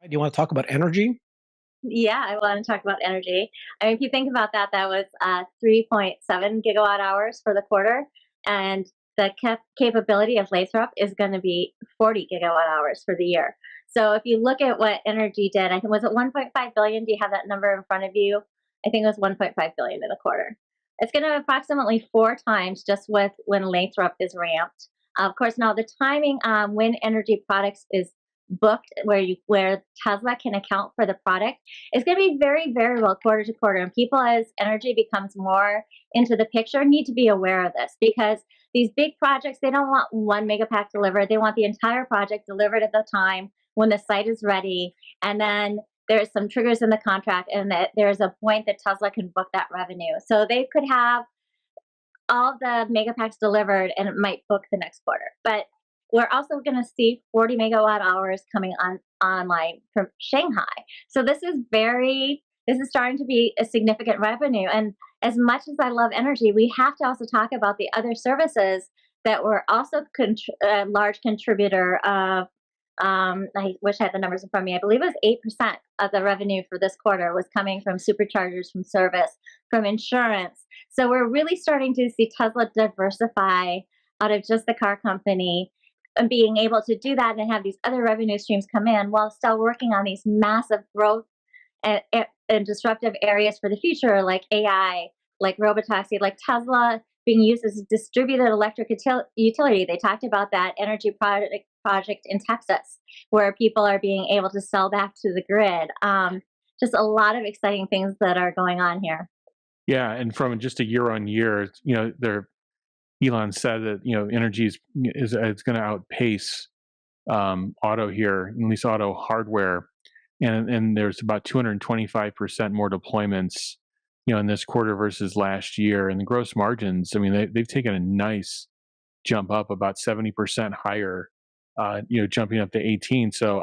Do you want to talk about energy? Yeah, I want to talk about energy. I mean, if you think about that, that was 3.7 gigawatt hours for the quarter, and the capability of Lathrop is going to be 40 gigawatt hours for the year. So if you look at what energy did, I think was it 1.5 billion? Do you have that number in front of you? I think it was 1.5 billion in the quarter. It's going to approximately four times just with when Lathrop is ramped. Of course, now the timing when energy products is booked, where Tesla can account for the product, is going to be very variable quarter to quarter. And people, as energy becomes more into the picture, need to be aware of this because these big projects, they don't want one megapack delivered. They want the entire project delivered at the time when the site is ready. And then there's some triggers in the contract, and that there's a point that Tesla can book that revenue. So they could have all the megapacks delivered and it might book the next quarter. But we're also going to see 40 megawatt hours coming online from Shanghai. So this is starting to be a significant revenue. And as much as I love energy, we have to also talk about the other services that were also a large contributor of, I wish I had the numbers in front of me. I believe it was 8% of the revenue for this quarter was coming from superchargers, from service, from insurance. So we're really starting to see Tesla diversify out of just the car company and being able to do that and have these other revenue streams come in while still working on these massive growth and disruptive areas for the future, like AI, like robotaxi, like Tesla being used as a distributed electric utility. They talked about that energy project in Texas, where people are being able to sell back to the grid. Just a lot of exciting things that are going on here. Yeah, and from just a year on year, there Elon said that energy is it's going to outpace auto here, at least auto hardware, and there's about 225% more deployments, in this quarter versus last year, and the gross margins. I mean, they've taken a nice jump up, about 70% higher, jumping up to 18. So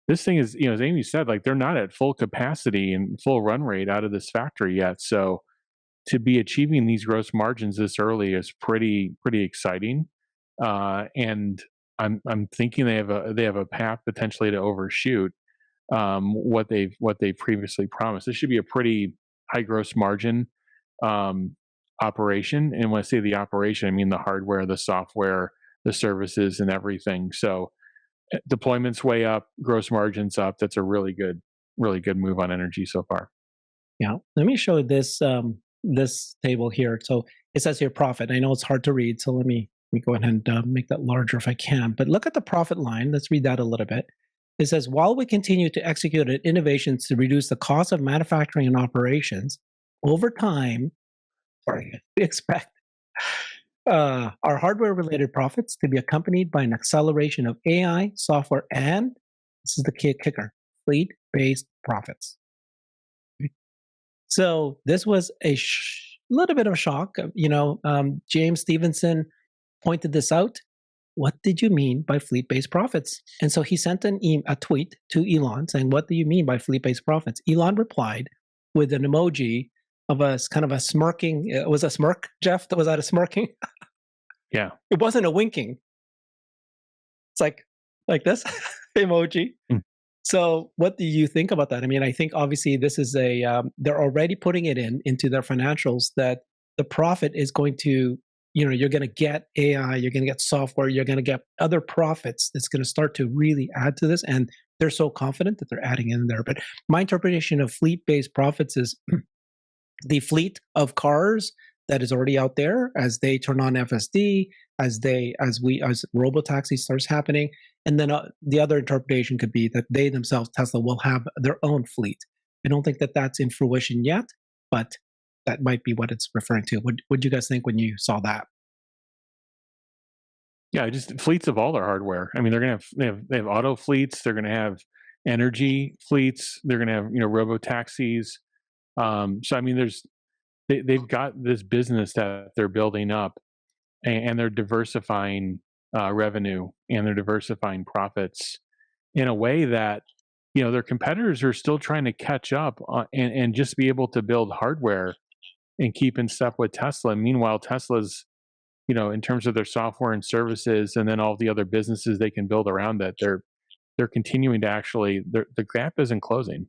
this thing is, as Amy said, like they're not at full capacity and full run rate out of this factory yet. So to be achieving these gross margins this early is pretty exciting, and I'm thinking they have a path potentially to overshoot what they've previously promised. This should be a pretty high gross margin operation, and when I say the operation, I mean the hardware, the software, the services, and everything. So deployments way up, gross margins up. That's a really good move on energy so far. Yeah. Let me show this this table here. So it says here profit. I know it's hard to read, so let me go ahead and make that larger if I can. But look at the profit line. Let's read that a little bit. It says, while we continue to execute innovations to reduce the cost of manufacturing and operations, over time, sorry, we expect our hardware-related profits to be accompanied by an acceleration of AI, software, and this is the kicker: fleet-based profits. So this was a little bit of a shock. James Stevenson pointed this out. What did you mean by fleet-based profits? And so he sent a tweet to Elon saying, what do you mean by fleet-based profits? Elon replied with an emoji of a kind of a smirking. It was a smirk, Jeff? Was that a smirking? Yeah. It wasn't a winking. It's like this emoji. Mm. So what do you think about that? I mean, I think obviously this is they're already putting it into their financials that the profit is going to, you're going to get AI, you're going to get software, you're going to get other profits that's going to start to really add to this. And they're so confident that they're adding in there. But my interpretation of fleet-based profits is the fleet of cars that is already out there as they turn on FSD, as robotaxi starts happening. And then the other interpretation could be that they themselves, Tesla, will have their own fleet. I don't think that that's in fruition yet, but that might be what it's referring to. What do you guys think when you saw that? Yeah, just fleets of all their hardware. I mean, they have auto fleets. They're going to have energy fleets. They're going to have robo taxis. So I mean, they've got this business that they're building up, and they're diversifying revenue, and they're diversifying profits in a way that their competitors are still trying to catch up and just be able to build hardware and keep in step with Tesla. Meanwhile, Tesla's in terms of their software and services, and then all the other businesses they can build around that, they're continuing to actually the gap isn't closing.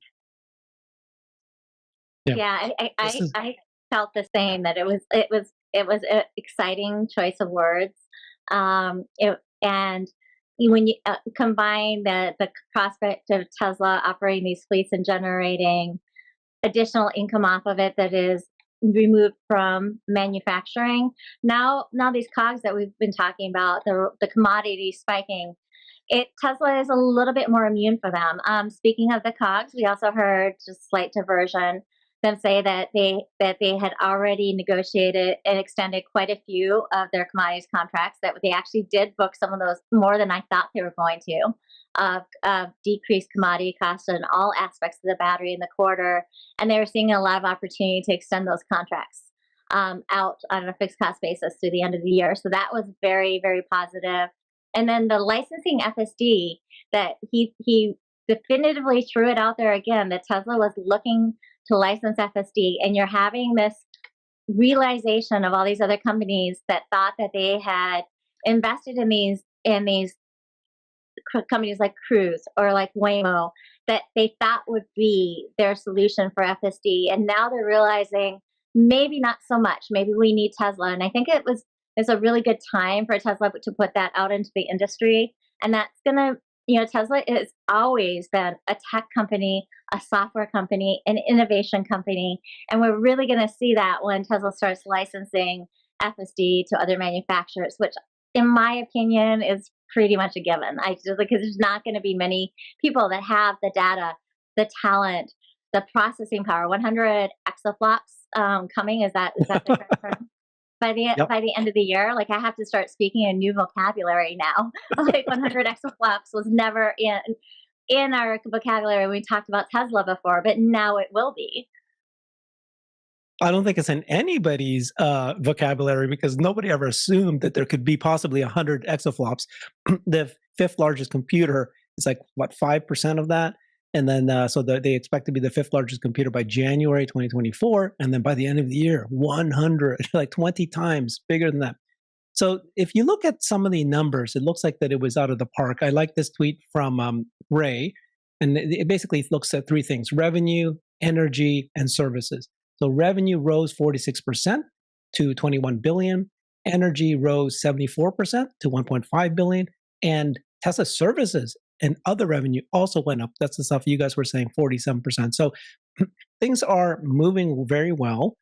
Yeah. Yeah, This is I felt the same, that it was an exciting choice of words. And when you combine the prospect of Tesla operating these fleets and generating additional income off of it that is removed from manufacturing. Now these cogs that we've been talking about, the commodity spiking, it Tesla is a little bit more immune for them. Speaking of the cogs, we also heard, just slight diversion, them say that they had already negotiated and extended quite a few of their commodities contracts. That they actually did book some of those more than I thought they were going to. Of decreased commodity costs in all aspects of the battery in the quarter, and they were seeing a lot of opportunity to extend those contracts out on a fixed cost basis through the end of the year. So that was very, very positive. And then the licensing FSD, that he definitively threw it out there again, that Tesla was looking to license FSD, and you're having this realization of all these other companies that thought that they had invested in these companies like Cruise or like Waymo, that they thought would be their solution for FSD, and now they're realizing maybe not so much. Maybe we need Tesla, and I think it's a really good time for Tesla to put that out into the industry, and that's gonna. Tesla has always been a tech company, a software company, an innovation company, and we're really going to see that when Tesla starts licensing FSD to other manufacturers, which, in my opinion, is pretty much a given. I just because there's not going to be many people that have the data, the talent, the processing power. 100 exaflops coming. Is that the correct term? yep. By the end of the year, like, I have to start speaking a new vocabulary now. Like 100 exaflops was never in our vocabulary when we talked about Tesla before, but now it will be. I don't think it's in anybody's vocabulary because nobody ever assumed that there could be possibly 100 exaflops. The fifth largest computer is like, what, 5% of that? And then, they expect to be the fifth largest computer by January 2024. And then by the end of the year, 100, like 20 times bigger than that. So if you look at some of the numbers, it looks like that it was out of the park. I like this tweet from Ray, and it basically looks at three things: revenue, energy, and services. So revenue rose 46% to 21 billion, energy rose 74% to 1.5 billion, and Tesla services and other revenue also went up. That's the stuff you guys were saying, 47%. So things are moving very well.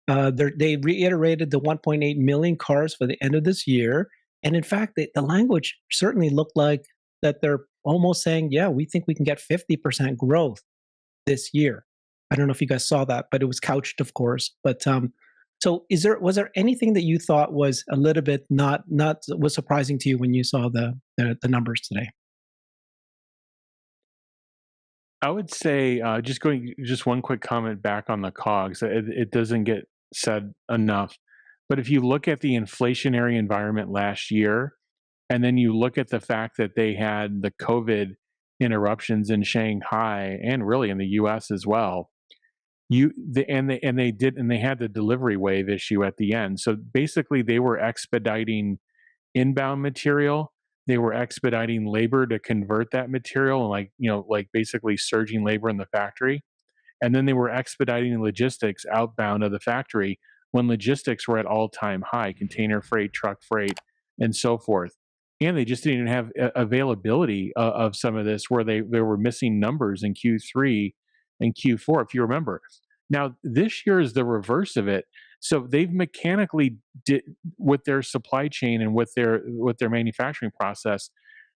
They reiterated the 1.8 million cars for the end of this year. And in fact, the language certainly looked like that they're almost saying, yeah, we think we can get 50% growth this year. I don't know if you guys saw that, but it was couched, of course. But so was there anything that you thought was a little bit not was surprising to you when you saw the numbers today? I would say just one quick comment back on the COGS. It doesn't get said enough, but if you look at the inflationary environment last year, and then you look at the fact that they had the COVID interruptions in Shanghai and really in the U.S. as well, they had the delivery wave issue at the end. So basically, they were expediting inbound material. They were expediting labor to convert that material, and like basically surging labor in the factory. And then they were expediting logistics outbound of the factory when logistics were at all-time high, container freight, truck freight, and so forth. And they just didn't have availability of some of this, where they were missing numbers in Q3 and Q4, if you remember. Now, this year is the reverse of it. So they've mechanically with their supply chain and with their manufacturing process,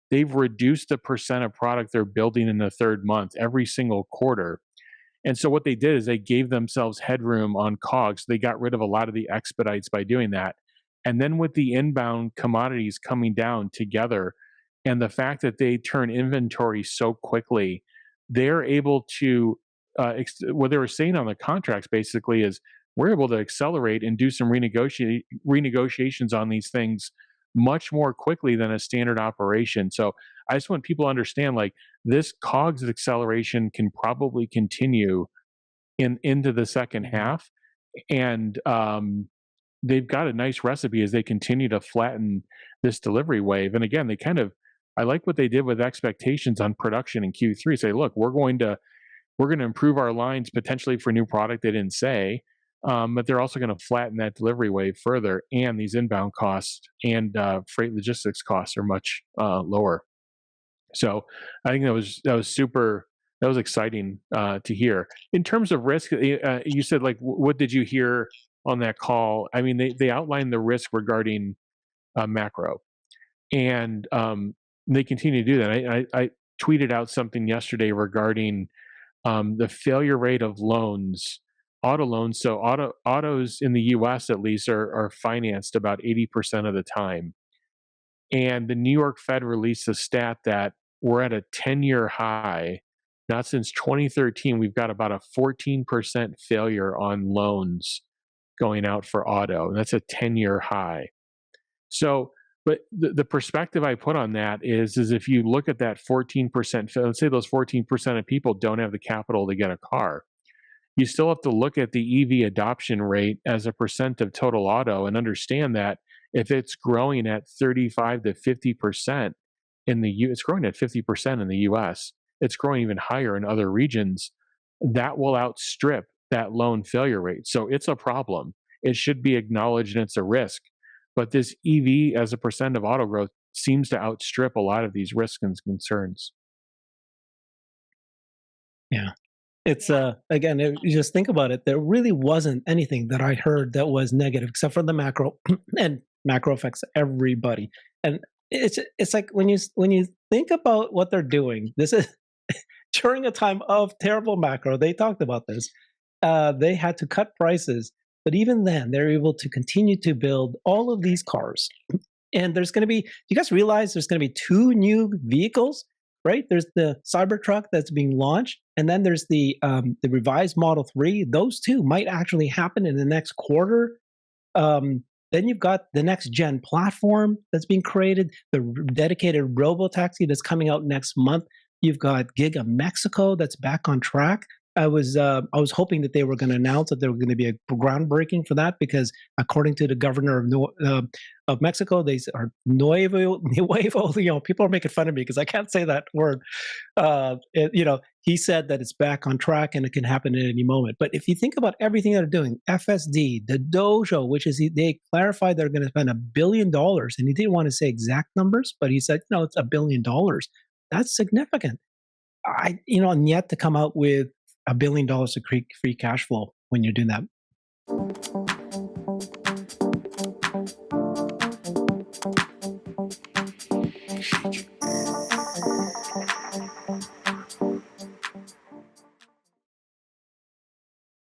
they've reduced the percent of product they're building in the third month every single quarter. And so what they did is they gave themselves headroom on COGS. They got rid of a lot of the expedites by doing that. And then with the inbound commodities coming down together, and the fact that they turn inventory so quickly, they're able to, what they were saying on the contracts basically is, we're able to accelerate and do some renegotiations on these things much more quickly than a standard operation. So I just want people to understand, like, this COGS acceleration can probably continue into the second half, and they've got a nice recipe as they continue to flatten this delivery wave. And again, they kind of I like what they did with expectations on production in Q3. Say, look, we're going to improve our lines potentially for new product. They didn't say, but they're also going to flatten that delivery wave further, and these inbound costs and freight logistics costs are much lower. So I think that was super. That was exciting to hear. In terms of risk, you said like, what did you hear on that call? I mean, they outlined the risk regarding macro, and they continue to do that. I tweeted out something yesterday regarding the failure rate of loans, auto loans. So autos in the U.S. at least are financed about 80% of the time. And the New York Fed released a stat that we're at a 10-year high. Not since 2013, we've got about a 14% failure on loans going out for auto. And that's a 10-year high. So, but the perspective I put on that is if you look at that 14%, let's say those 14% of people don't have the capital to get a car, you still have to look at the EV adoption rate as a percent of total auto and understand that if it's growing at 35 to 50% it's growing at 50% in the US, it's growing even higher in other regions, that will outstrip that loan failure rate. So it's a problem. It should be acknowledged and it's a risk. But this EV as a percent of auto growth seems to outstrip a lot of these risks and concerns. Yeah. It's again, you just think about it. There really wasn't anything that I heard that was negative, except for the macro, and macro affects everybody. And it's like when you think about what they're doing. This is during a time of terrible macro. They talked about this. They had to cut prices, but even then, they're able to continue to build all of these cars. And there's going to be. You guys realize there's going to be 2 new vehicles, right? There's the CyberTruck that's being launched, and then there's the revised Model 3. Those 2 might actually happen in the next quarter. Then you've got the next gen platform that's being created, the dedicated robo-taxi that's coming out next month. You've got Giga Mexico that's back on track. I was hoping that they were going to announce that there were going to be a groundbreaking for that, because according to the governor of Mexico, they are nuevo. People are making fun of me because I can't say that word. He said that it's back on track and it can happen at any moment. But if you think about everything they're doing, FSD, the Dojo, which is they clarified they're going to spend $1 billion, and he didn't want to say exact numbers, but he said, it's $1 billion. That's significant. And yet to come out with $1 billion of free cash flow when you're doing that.